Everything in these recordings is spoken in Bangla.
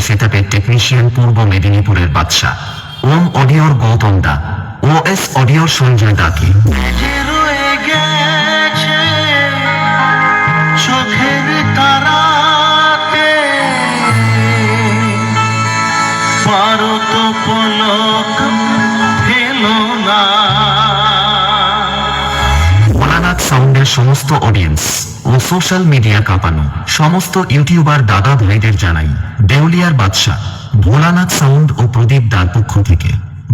সেটআপের টেকনিশিয়ান পূর্ব মেদিনীপুরের বাদশা। ওম অডিওর গৌতম দা, ওএস অডিওর সঞ্জয় দাকে। চোখের তারাতে পারো তো পলক ফেলো না। ভোলানাথ সাউন্ডের সমস্ত অডিয়েন্স ও সোশ্যাল মিডিয়া কাঁপানো সমস্ত ইউটিউবার দাদা ভাইদের জানাই দেউলিয়ার বাদশা ভোলানাথ সাউন্ড ও প্রদীপ দার পক্ষ থেকে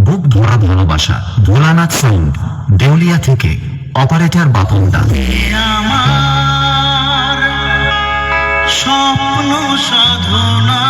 বুক ভরা ভালোবাসা। ভোলানাথ সাউন্ড, দেউলিয়া থেকে অপারেটর বাপন দা। আমার স্বপ্ন সাধনা